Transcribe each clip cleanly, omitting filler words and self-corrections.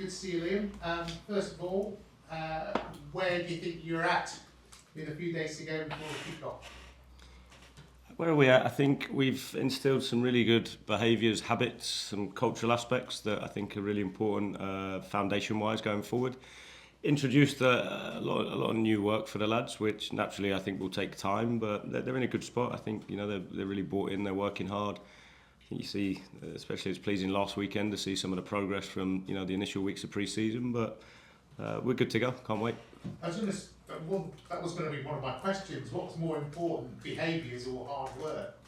good to see you, Liam. First of all, where do you think you're at with a few days to go before the kick-off? Where are we at? I think we've instilled some really good behaviours, habits, some cultural aspects that I think are really important foundation-wise going forward. Introduced a lot of new work for the lads, which naturally I think will take time, but they're in a good spot. I think they're really bought in, they're working hard. I think you see, especially it's pleasing last weekend to see some of the progress from the initial weeks of pre-season, but we're good to go. Can't wait. That was going to be one of my questions. What's more important, behaviours or hard work?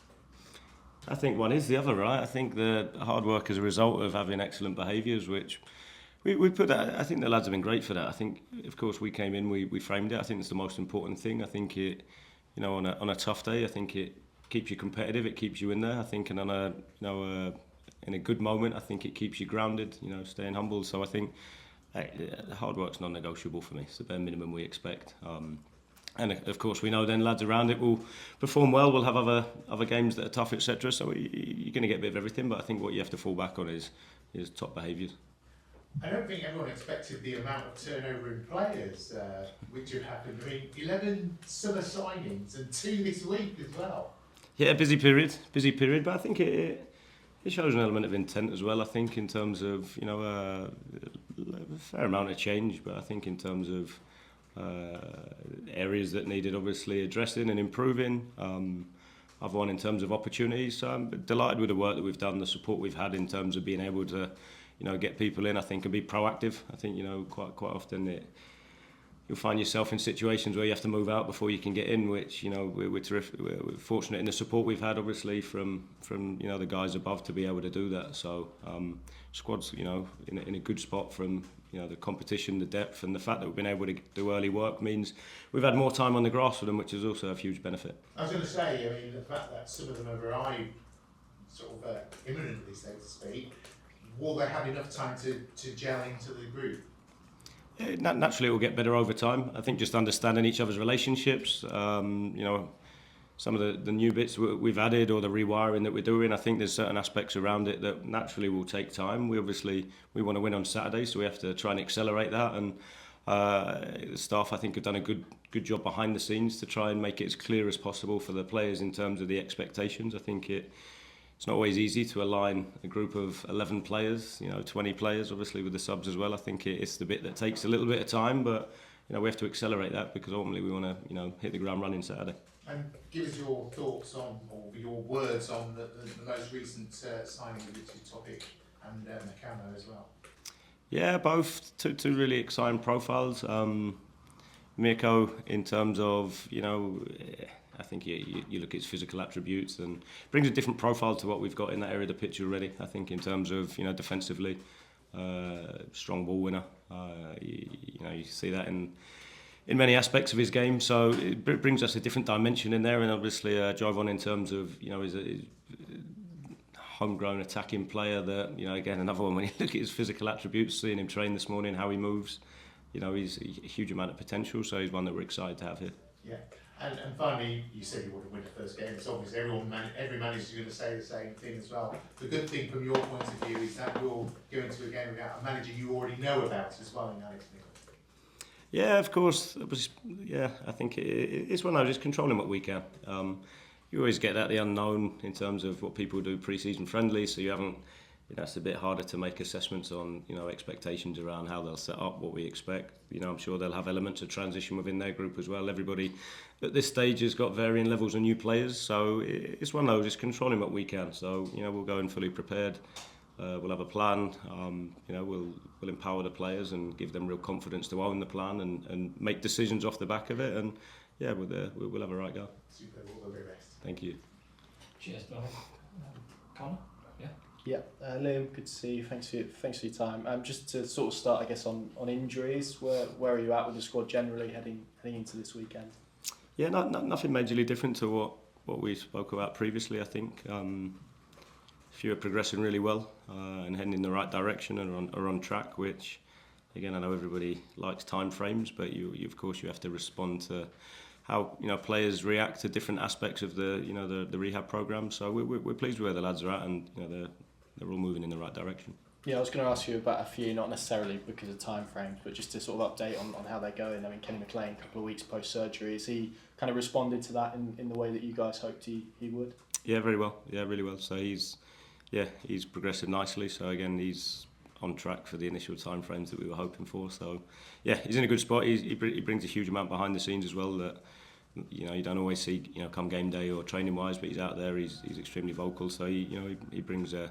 I think one is the other, right? I think the hard work is a result of having excellent behaviours, which we put that. I think the lads have been great for that. I think, of course, we came in, we framed it. I think it's the most important thing. I think it, on a tough day, I think it keeps you competitive. It keeps you in there. I think, and on a in a good moment, I think it keeps you grounded. Staying humble. So I think. Hard work's non-negotiable for me. It's the bare minimum we expect, and of course we know then lads around it will perform well. We'll have other games that are tough, etc. So you're going to get a bit of everything, but I think what you have to fall back on is top behaviours. I don't think everyone expected the amount of turnover in players which have happened. I mean, 11 summer signings and 2 this week as well. Yeah, busy period, but I think it shows an element of intent as well. I think in terms of a fair amount of change, but I think in terms of areas that needed obviously addressing and improving. Other one in terms of opportunities. So I'm delighted with the work that we've done, the support we've had in terms of being able to get people in. I think and be proactive. I think quite often you'll find yourself in situations where you have to move out before you can get in, which we're terrific. We're fortunate in the support we've had, obviously from the guys above to be able to do that. So squad's in a good spot from the competition, the depth, and the fact that we've been able to do early work means we've had more time on the grass for them, which is also a huge benefit. I was going to say, I mean, the fact that some of them have arrived sort of imminently, so to speak, will they have enough time to gel into the group? Naturally, it will get better over time. I think just understanding each other's relationships, some of the new bits we've added or the rewiring that we're doing, I think there's certain aspects around it that naturally will take time. We want to win on Saturday, so we have to try and accelerate that. And the staff, I think, have done a good job behind the scenes to try and make it as clear as possible for the players in terms of the expectations. I think it's not always easy to align a group of 11 players, 20 players, obviously with the subs as well. I think it's the bit that takes a little bit of time, but we have to accelerate that because ultimately we want to hit the ground running Saturday. And give us your thoughts on, or your words on the most recent signing of Lisu Topic and McLean as well. Yeah, both two really exciting profiles. Mirko, in terms of I think you look at his physical attributes and brings a different profile to what we've got in that area of the pitch already. I think in terms of defensively, strong ball winner. You see that in many aspects of his game. So it brings us a different dimension in there, and obviously Jovin in terms of is a homegrown attacking player that again another one when you look at his physical attributes, seeing him train this morning, how he moves, he's a huge amount of potential. So he's one that we're excited to have here. Yeah. And finally, you said you want to win the first game. It's obvious every manager is going to say the same thing as well. The good thing from your point of view is that you're going to a game without a manager you already know about as well in Alex Nichols. Yeah, of course. I think it's one of those, just controlling what we can. You always get the unknown in terms of what people do pre-season friendly, so you haven't. That's a bit harder to make assessments on, expectations around how they'll set up, what we expect. I'm sure they'll have elements of transition within their group as well. Everybody at this stage has got varying levels of new players, so it's one of those, just controlling what we can. So, we'll go in fully prepared. We'll have a plan. We'll empower the players and give them real confidence to own the plan and make decisions off the back of it. And yeah, we'll have a right go. Super, all the very best. Thank you. Cheers, Bill. Connor? Yeah, Liam, good to see you. Thanks for your time. Just to sort of start, I guess, on injuries, where are you at with the squad generally heading into this weekend? Yeah, nothing majorly different to what we spoke about previously. I think few are progressing really well and heading in the right direction and are on track. Which, again, I know everybody likes time frames, but you of course you have to respond to how players react to different aspects of the rehab program. So we're pleased with where the lads are at, and they're all moving in the right direction. Yeah, I was going to ask you about a few, not necessarily because of time frames, but just to sort of update on how they're going. I mean, Kenny McLean, a couple of weeks post-surgery, has he kind of responded to that in the way that you guys hoped he would? Yeah, very well. Yeah, really well. So he's progressed nicely. So again, he's on track for the initial time frames that we were hoping for. So yeah, he's in a good spot. He brings a huge amount behind the scenes as well that you don't always see come game day or training wise, but he's out there. He's extremely vocal. So he brings a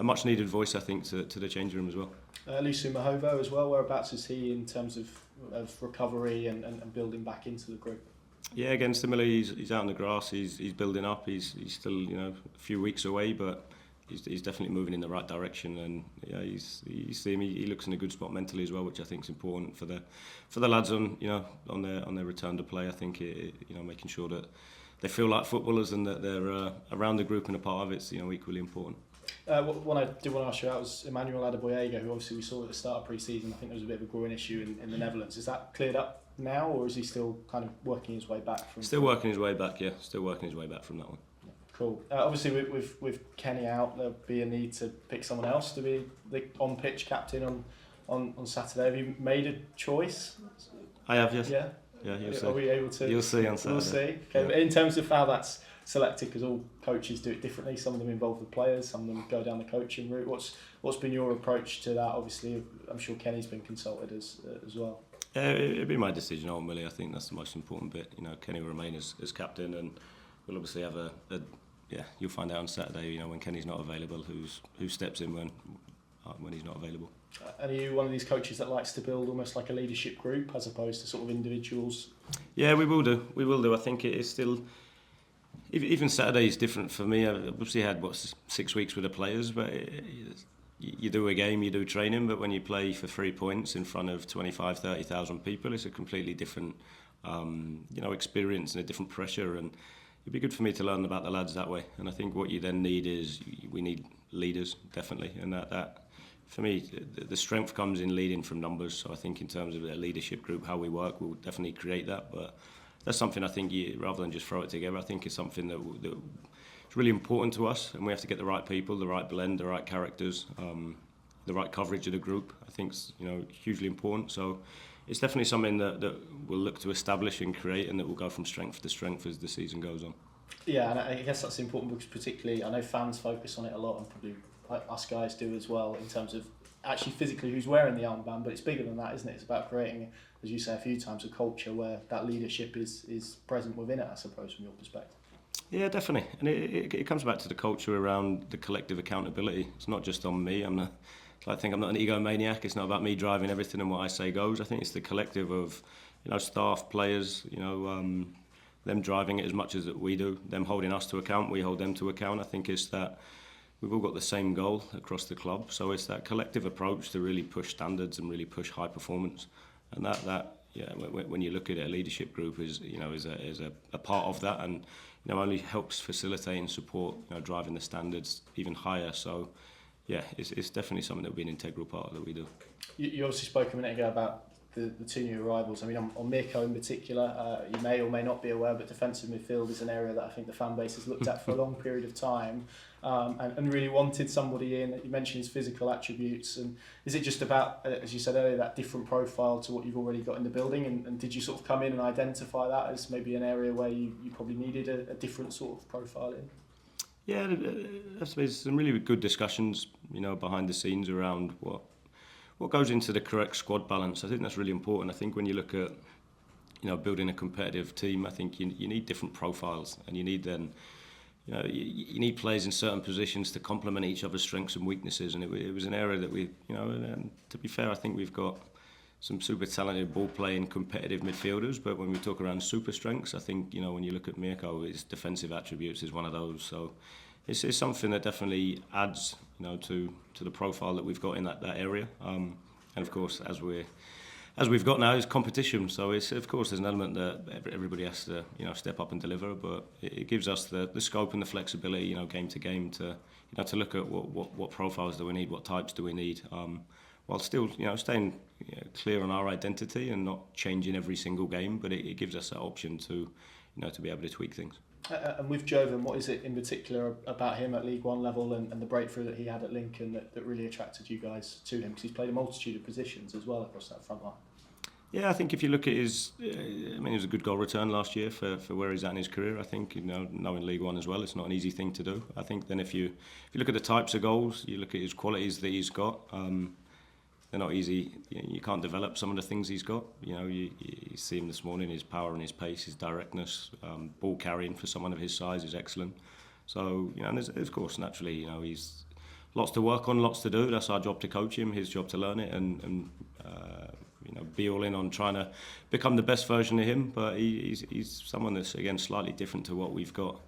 much needed voice, I think, to the change room as well. Lisu Mahov as well. Whereabouts is he in terms of recovery and building back into the group? Yeah, again, similarly, he's out on the grass. He's building up. He's still a few weeks away, but he's definitely moving in the right direction. And yeah, you see him. He looks in a good spot mentally as well, which I think is important for the lads on their return to play. I think making sure that they feel like footballers and that they're around the group and a part of it's equally important. One I did want to ask you about was Emanuel Ado, who obviously we saw at the start of pre-season. I think there was a bit of a groin issue in the Netherlands. Is that cleared up now, or is he still kind of working his way back? Still working his way back, yeah. Still working his way back from that one. Cool. Obviously, with Kenny out, there'll be a need to pick someone else to be the on-pitch captain on Saturday. Have you made a choice? I have, yes. Yeah. Yeah, you'll see. Are we able to? You'll see on Saturday. We'll see. Okay. Yeah. In terms of how that's selected, because all coaches do it differently. Some of them involve the players, some of them go down the coaching route. What's been your approach to that? Obviously, I'm sure Kenny's been consulted as well. It'd be my decision ultimately. I think that's the most important bit. Kenny will remain as captain, and we'll obviously have you'll find out on Saturday. When Kenny's not available, who steps in when he's not available. And are you one of these coaches that likes to build almost like a leadership group as opposed to sort of individuals? Yeah, we will do. We will do. I think it is still. Even Saturday is different for me. I've obviously had 6 weeks with the players, but you do a game, you do training, but when you play for 3 points in front of 25,000-30,000 people, it's a completely different experience and a different pressure. And it'd be good for me to learn about the lads that way. And I think what you then need is we need leaders, definitely, and that. For me, the strength comes in leading from numbers. So I think in terms of a leadership group, how we work, we'll definitely create that. But that's something I think, rather than just throw it together, I think it's something that it's really important to us. And we have to get the right people, the right blend, the right characters, the right coverage of the group. I think it's hugely important. So it's definitely something that we'll look to establish and create, and that will go from strength to strength as the season goes on. Yeah, and I guess that's important because particularly I know fans focus on it a lot, and probably us guys do as well, in terms of actually physically who's wearing the armband, but it's bigger than that, isn't it? It's about creating, as you say a few times, a culture where that leadership is present within it, I suppose, from your perspective. Yeah, definitely. And it comes back to the culture around the collective accountability. It's not just on me. I think I'm not an egomaniac. It's not about me driving everything and what I say goes. I think it's the collective of staff, players, them driving it as much as we do, them holding us to account, we hold them to account. I think it's that we've all got the same goal across the club, so it's that collective approach to really push standards and really push high performance. And when you look at it, a leadership group is a part of that, and only helps facilitate and support driving the standards even higher. So yeah, it's definitely something that will be an integral part that we do. You obviously spoke a minute ago about the two new arrivals. I mean, on Mirko in particular, you may or may not be aware, but defensive midfield is an area that I think the fan base has looked at for a long period of time, and really wanted somebody in. You mentioned his physical attributes, and is it just about, as you said earlier, that different profile to what you've already got in the building, and did you sort of come in and identify that as maybe an area where you probably needed a different sort of profile in? Yeah, there's some really good discussions, behind the scenes around what goes into the correct squad balance. I think that's really important. I think when you look at, building a competitive team, I think you need different profiles, and you need you need players in certain positions to complement each other's strengths and weaknesses. And it was an area that we, and to be fair, I think we've got some super talented ball playing competitive midfielders, but when we talk around super strengths, I think, when you look at Mirko, his defensive attributes is one of those. So it's something that definitely adds, to the profile that we've got in that area. And of course, as we've got now, is competition. So it's, of course, there's an element that everybody has to, step up and deliver, but it gives us the scope and the flexibility, game to game, to look at what profiles do we need, what types do we need, while still, staying clear on our identity and not changing every single game. But it gives us that option to, to be able to tweak things. And with Jovin, what is it in particular about him at League One level and the breakthrough that he had at Lincoln that really attracted you guys to him? Because he's played a multitude of positions as well across that front line. Yeah, I think if you look at his, he was a good goal return last year for where he's at in his career. I think, knowing League One as well, it's not an easy thing to do. I think then if you look at the types of goals, you look at his qualities that he's got, they're not easy. You can't develop some of the things he's got. You see him this morning, his power and his pace, his directness, ball carrying for someone of his size is excellent. So, and there's, of course, naturally, he's lots to work on, lots to do. That's our job to coach him, his job to learn it and be all in on trying to become the best version of him. But he's someone that's, again, slightly different to what we've got,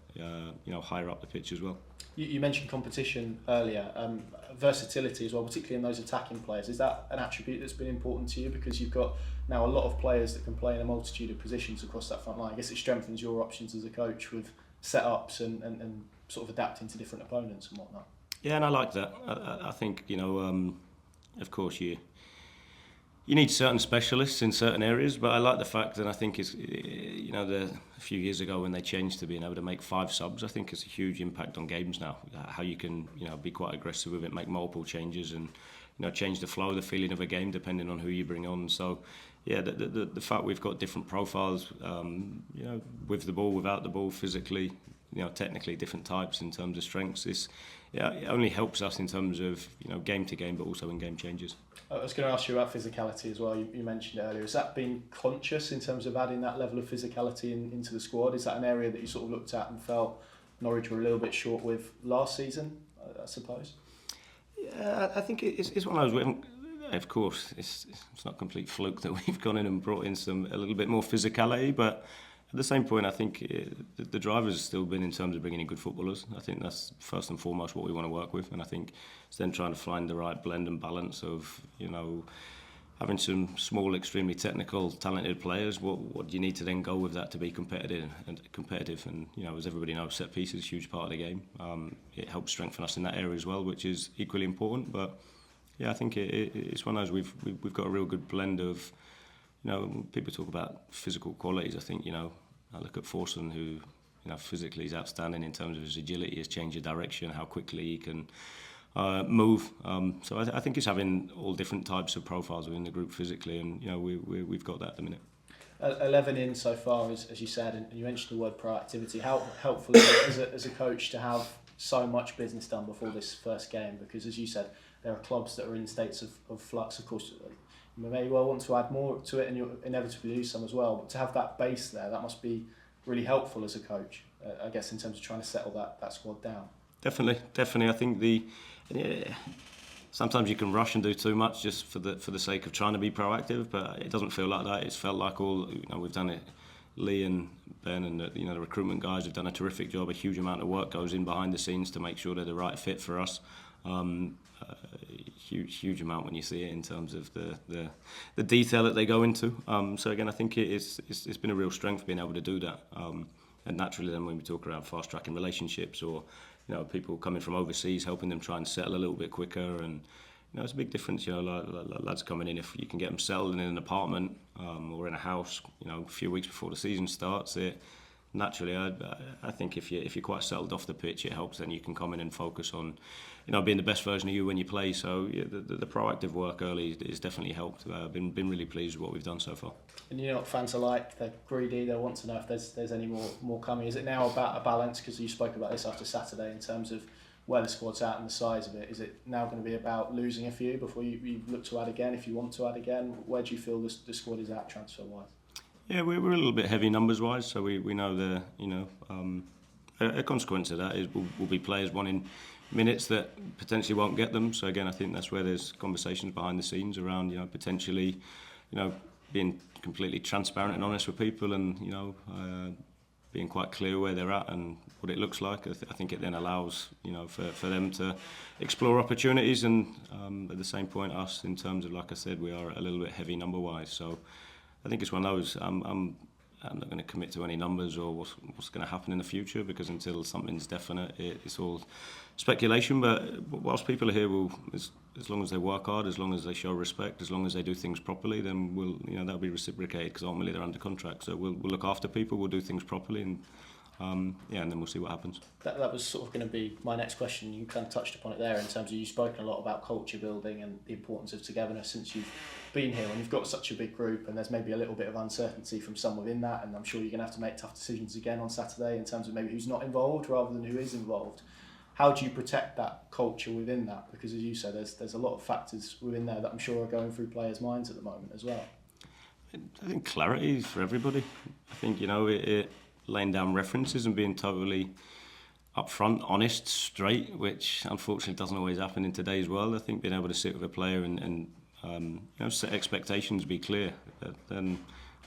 higher up the pitch as well. You mentioned competition earlier, versatility as well, particularly in those attacking players. Is that an attribute that's been important to you? Because you've got now a lot of players that can play in a multitude of positions across that front line. I guess it strengthens your options as a coach with setups and sort of adapting to different opponents and whatnot. Yeah, and I like that. I think, of course, you need certain specialists in certain areas, but I like the fact that I think it's, a few years ago when they changed to being able to make 5 subs, I think it's a huge impact on games now. How you can, be quite aggressive with it, make multiple changes and, change the flow, the feeling of a game depending on who you bring on. So, yeah, the fact we've got different profiles, with the ball, without the ball, physically, technically different types in terms of strengths. It only helps us in terms of, game to game, but also in game changes. I was going to ask you about physicality as well. You mentioned it earlier. Has that been conscious in terms of adding that level of physicality into the squad? Is that an area that you sort of looked at and felt Norwich were a little bit short with last season, I suppose? Yeah, I think it's one of those. Of course, it's not a complete fluke that we've gone in and brought in a little bit more physicality, but at the same point, I think the drivers have still been in terms of bringing in good footballers. I think that's first and foremost what we want to work with, and I think it's then trying to find the right blend and balance of, having some small, extremely technical, talented players. What do you need to then go with that to be competitive? And as everybody knows, set piece is a huge part of the game. It helps strengthen us in that area as well, which is equally important. But yeah, I think it's one of those we've got a real good blend of. People talk about physical qualities. I think, I look at Forson, who, physically is outstanding in terms of his agility, his change of direction, how quickly he can move. So I think it's having all different types of profiles within the group physically, and, we've got that at the minute. 11 in so far, as you said, and you mentioned the word proactivity. How helpful is it as a coach to have so much business done before this first game? Because, as you said, there are clubs that are in states of flux, of course. You may well want to add more to it, and you'll inevitably lose some as well. But to have that base there, that must be really helpful as a coach, I guess, in terms of trying to settle that squad down. Definitely. I think sometimes you can rush and do too much just for the sake of trying to be proactive, but it doesn't feel like that. It's felt like we've done it. Lee and Ben and the recruitment guys have done a terrific job. A huge amount of work goes in behind the scenes to make sure they're the right fit for us. Huge amount when you see it in terms of the detail that they go into. So again, I think it's been a real strength being able to do that. And naturally, then when we talk around fast tracking relationships or people coming from overseas, helping them try and settle a little bit quicker, and it's a big difference. Lads coming in, if you can get them settled in an apartment or in a house, a few weeks before the season starts. Naturally, I think if you're quite settled off the pitch, it helps. Then you can come in and focus on, being the best version of you when you play. So yeah, the proactive work early has definitely helped. Been really pleased with what we've done so far. And what fans are like? They're greedy. They want to know if there's any more coming. Is it now about a balance? Because you spoke about this after Saturday in terms of where the squad's at and the size of it. Is it now going to be about losing a few before you look to add again? If you want to add again, where do you feel the squad is at transfer wise? Yeah, we're a little bit heavy numbers wise, so we know a consequence of that is will be players wanting minutes that potentially won't get them. So again, I think that's where there's conversations behind the scenes around potentially being completely transparent and honest with people, and being quite clear where they're at and what it looks like. I think it then allows for them to explore opportunities, and at the same point us in terms of, like I said, we are a little bit heavy number wise. So I think it's one of those. I'm not going to commit to any numbers or what's going to happen in the future, because until something's definite, it's all speculation. But whilst people are here, as long as they work hard, as long as they show respect, as long as they do things properly, then that'll be reciprocated, because ultimately they're under contract. So we'll look after people, we'll do things properly, and And then we'll see what happens. That was sort of going to be my next question. You kind of touched upon it there in terms of you've spoken a lot about culture building and the importance of togetherness since you've been here. When you've got such a big group and there's maybe a little bit of uncertainty from some within that, and I'm sure you're going to have to make tough decisions again on Saturday in terms of maybe who's not involved rather than who is involved. How do you protect that culture within that? Because as you said, there's a lot of factors within there that I'm sure are going through players' minds at the moment as well. I think clarity for everybody. I think, it laying down references and being totally upfront, honest, straight, which unfortunately doesn't always happen in today's world. I think being able to sit with a player and set expectations, be clear. Then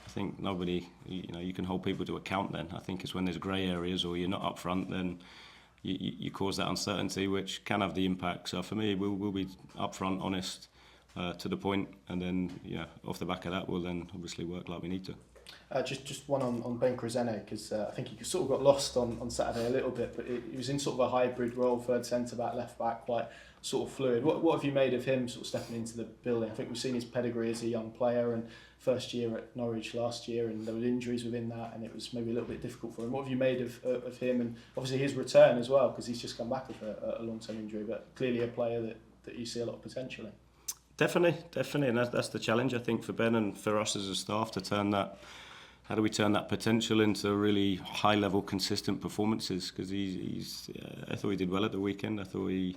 I think nobody, you can hold people to account then. I think it's when there's grey areas or you're not upfront, then you cause that uncertainty, which can have the impact. So for me, we'll be upfront, honest, to the point, and then off the back of that, we'll then obviously work like we need to. Just one on Ben Rosen, because I think he sort of got lost on Saturday a little bit, but he was in sort of a hybrid role, third centre back, left back, quite sort of fluid. What have you made of him sort of stepping into the building? I think we've seen his pedigree as a young player and first year at Norwich last year, and there were injuries within that, and it was maybe a little bit difficult for him. What have you made of him, and obviously his return as well, because he's just come back with a long-term injury, but clearly a player that you see a lot of potential in. Definitely, and that's the challenge I think for Ben and for us as a staff to turn that. How do we turn that potential into really high-level, consistent performances? Because I thought he did well at the weekend. I thought he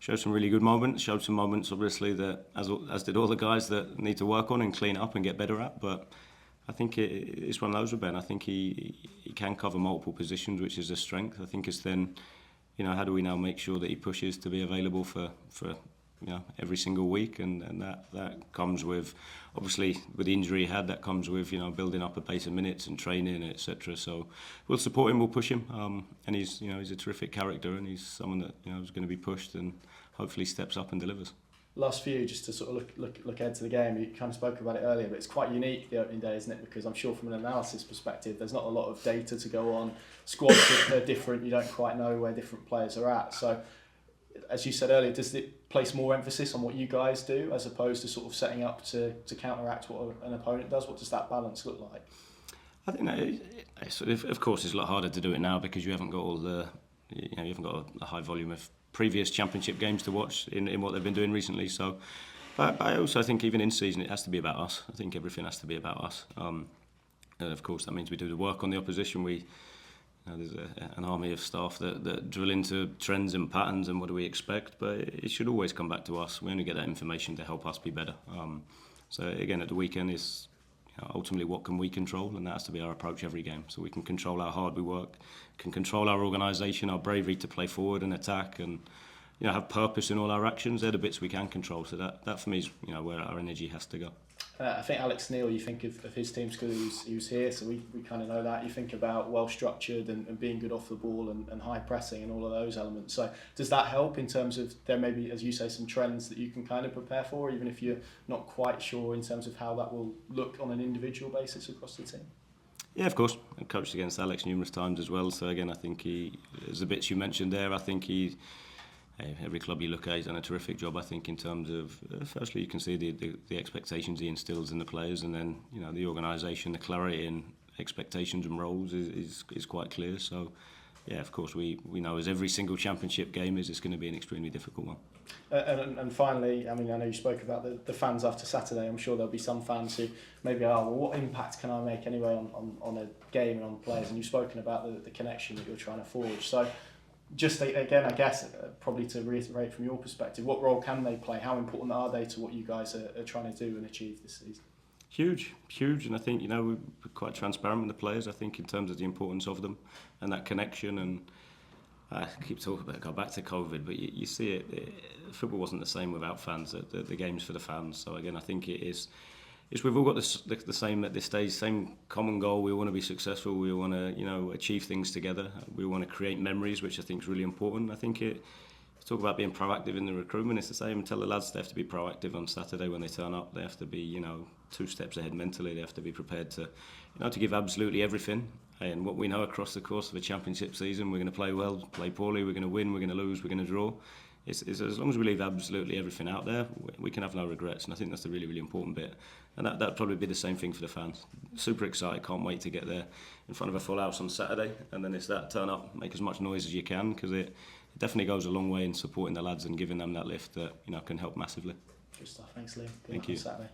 showed some really good moments. Showed some moments, obviously, that as did all the guys that need to work on and clean up and get better at. But I think it's one of those with Ben. I think he can cover multiple positions, which is a strength. I think it's then, how do we now make sure that he pushes to be available for every single week, and that comes with, obviously, with the injury he had, that comes with, building up a base of minutes and training, etc. So we'll support him, we'll push him, and he's a terrific character, and he's someone that, is going to be pushed and hopefully steps up and delivers. Last few, just to sort of look ahead to the game, you kind of spoke about it earlier, but it's quite unique, the opening day, isn't it? Because I'm sure from an analysis perspective, there's not a lot of data to go on. Squads are different, you don't quite know where different players are at. So, as you said earlier, does it place more emphasis on what you guys do as opposed to sort of setting up to counteract what an opponent does? What does that balance look like? I think that of course it's a lot harder to do it now because you haven't got all the, you haven't got a high volume of previous championship games to watch in what they've been doing recently. So, but I also think even in season it has to be about us. I think everything has to be about us. And of course that means we do the work on the opposition. There's an army of staff that drill into trends and patterns and what do we expect, but it should always come back to us. We only get that information to help us be better. So again, at the weekend is ultimately what can we control, and that has to be our approach every game. So we can control how hard we work, can control our organisation, our bravery to play forward and attack, and have purpose in all our actions. They're the bits we can control. So that for me is where our energy has to go. I think Alex Neil, you think of his team because he was here, so we kind of know that. You think about well structured and being good off the ball and high pressing and all of those elements. So does that help in terms of there may be, as you say, some trends that you can kind of prepare for, even if you're not quite sure in terms of how that will look on an individual basis across the team? Yeah, of course. I coached against Alex numerous times as well. So again, I think as the bits you mentioned there, I think every club you look at, he's done a terrific job, I think, in terms of, firstly, you can see the expectations he instills in the players, and then, the organisation, the clarity in expectations and roles is quite clear. So, yeah, of course, we know as every single championship game it's going to be an extremely difficult one. And finally, I mean, I know you spoke about the fans after Saturday. I'm sure there'll be some fans who maybe what impact can I make anyway on a game and on players? And you've spoken about the connection that you're trying to forge. So, just again, I guess, probably to reiterate from your perspective, what role can they play? How important are they to what you guys are trying to do and achieve this season? Huge, and I think, we're quite transparent with the players, I think, in terms of the importance of them and that connection. And I keep talking about it, go back to COVID, but you see it, football wasn't the same without fans, the game's for the fans. So again, I think we've all got the same at this stage, same common goal. We want to be successful. We want to, achieve things together. We want to create memories, which I think is really important. I think talk about being proactive in the recruitment. It's the same. Tell the lads they have to be proactive on Saturday when they turn up. They have to be, 2 steps ahead mentally. They have to be prepared to, to give absolutely everything. And what we know across the course of a championship season, we're going to play well, play poorly, we're going to win, we're going to lose, we're going to draw. it's as long as we leave absolutely everything out there, we can have no regrets, and I think that's the really, really important bit. And that'd probably be the same thing for the fans. Super excited, can't wait to get there in front of a full house on Saturday, and then it's that turn up, make as much noise as you can, because it definitely goes a long way in supporting the lads and giving them that lift that can help massively. Good stuff. Thanks, Liam. Good Thank luck you. on Saturday.